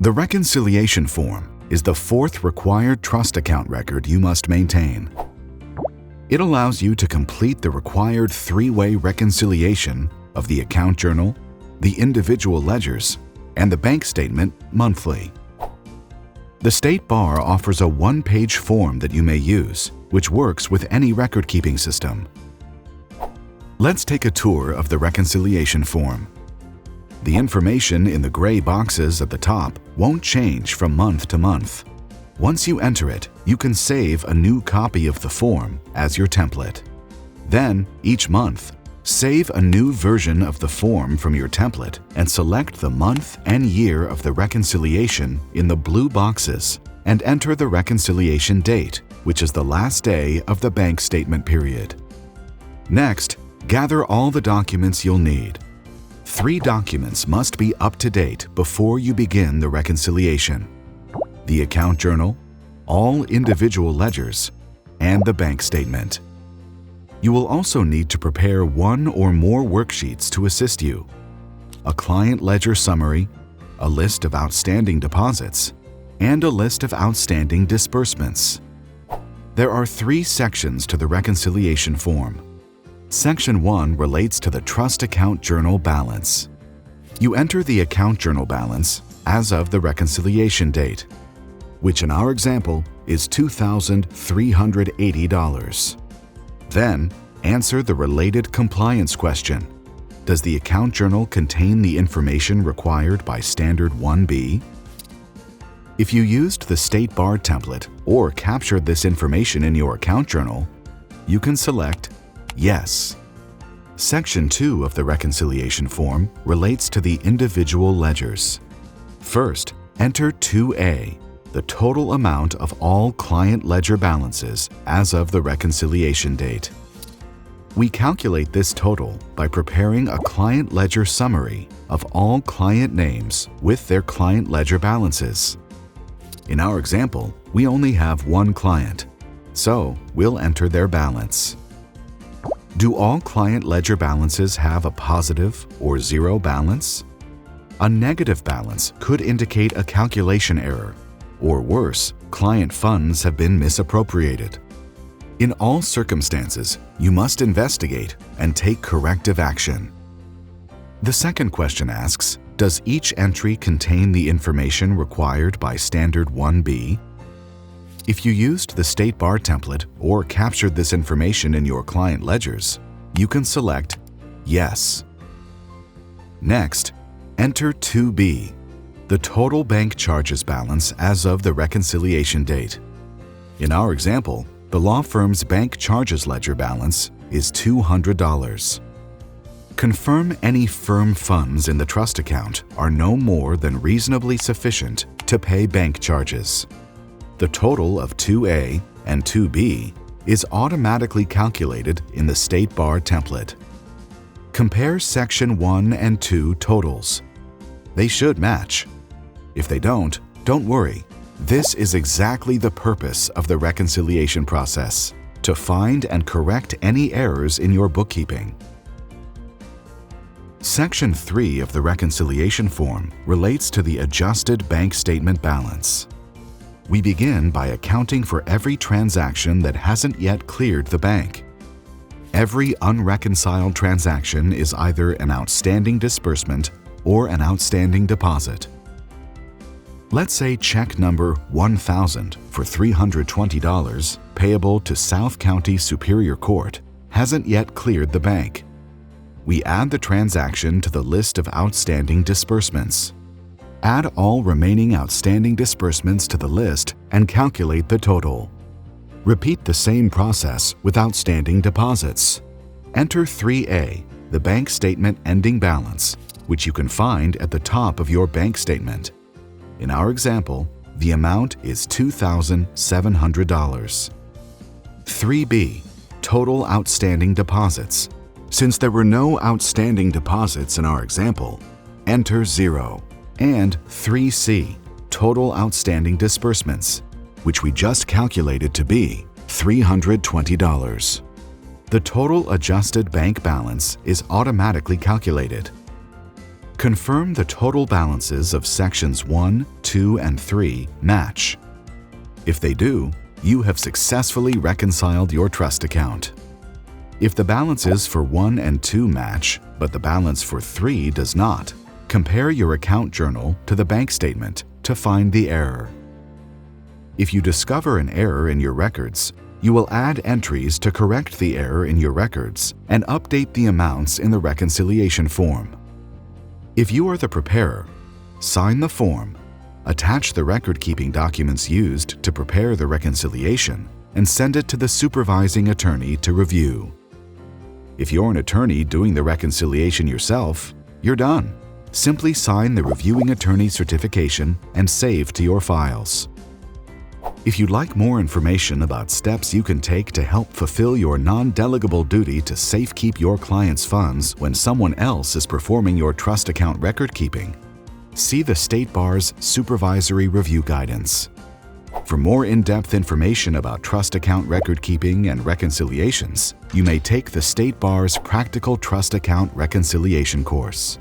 The reconciliation form is the fourth required trust account record you must maintain. It allows you to complete the required three-way reconciliation of the account journal, the individual ledgers, and the bank statement monthly. The State Bar offers a one-page form that you may use, which works with any record-keeping system. Let's take a tour of the reconciliation form. The information in the gray boxes at the top won't change from month to month. Once you enter it, you can save a new copy of the form as your template. Then, each month, save a new version of the form from your template and select the month and year of the reconciliation in the blue boxes and enter the reconciliation date, which is the last day of the bank statement period. Next, gather all the documents you'll need. 3 documents must be up to date before you begin the reconciliation: the account journal, all individual ledgers, and the bank statement. You will also need to prepare one or more worksheets to assist you: a client ledger summary, a list of outstanding deposits, and a list of outstanding disbursements. There are 3 sections to the reconciliation form. Section 1 relates to the trust account journal balance. You enter the account journal balance as of the reconciliation date, which in our example is $2,380. Then, answer the related compliance question. Does the account journal contain the information required by Standard 1B? If you used the State Bar template or captured this information in your account journal, you can select Yes. Section 2 of the reconciliation form relates to the individual ledgers. First, enter 2A, the total amount of all client ledger balances as of the reconciliation date. We calculate this total by preparing a client ledger summary of all client names with their client ledger balances. In our example, we only have one client, so we'll enter their balance. Do all client ledger balances have a positive or zero balance? A negative balance could indicate a calculation error, or worse, client funds have been misappropriated. In all circumstances, you must investigate and take corrective action. The second question asks, does each entry contain the information required by Standard 1B? If you used the State Bar template or captured this information in your client ledgers, you can select Yes. Next, enter 2B, the total bank charges balance as of the reconciliation date. In our example, the law firm's bank charges ledger balance is $200. Confirm any firm funds in the trust account are no more than reasonably sufficient to pay bank charges. The total of 2A and 2B is automatically calculated in the State Bar template. Compare Section 1 and 2 totals. They should match. If they don't worry. This is exactly the purpose of the reconciliation process, to find and correct any errors in your bookkeeping. Section 3 of the reconciliation form relates to the adjusted bank statement balance. We begin by accounting for every transaction that hasn't yet cleared the bank. Every unreconciled transaction is either an outstanding disbursement or an outstanding deposit. Let's say check number 1000 for $320 payable to South County Superior Court hasn't yet cleared the bank. We add the transaction to the list of outstanding disbursements. Add all remaining outstanding disbursements to the list and calculate the total. Repeat the same process with outstanding deposits. Enter 3A, the bank statement ending balance, which you can find at the top of your bank statement. In our example, the amount is $2,700. 3B, total outstanding deposits. Since there were no outstanding deposits in our example, enter 0. And 3C, total outstanding disbursements, which we just calculated to be $320. The total adjusted bank balance is automatically calculated. Confirm the total balances of sections 1, 2, and 3 match. If they do, you have successfully reconciled your trust account. If the balances for 1 and 2 match, but the balance for 3 does not, compare your account journal to the bank statement to find the error. If you discover an error in your records, you will add entries to correct the error in your records and update the amounts in the reconciliation form. If you are the preparer, sign the form, attach the record-keeping documents used to prepare the reconciliation, and send it to the supervising attorney to review. If you're an attorney doing the reconciliation yourself, you're done. Simply sign the reviewing attorney certification and save to your files. If you'd like more information about steps you can take to help fulfill your non-delegable duty to safekeep your client's funds when someone else is performing your trust account record keeping, see the State Bar's Supervisory Review Guidance. For more in-depth information about trust account record keeping and reconciliations, you may take the State Bar's Practical Trust Account Reconciliation course.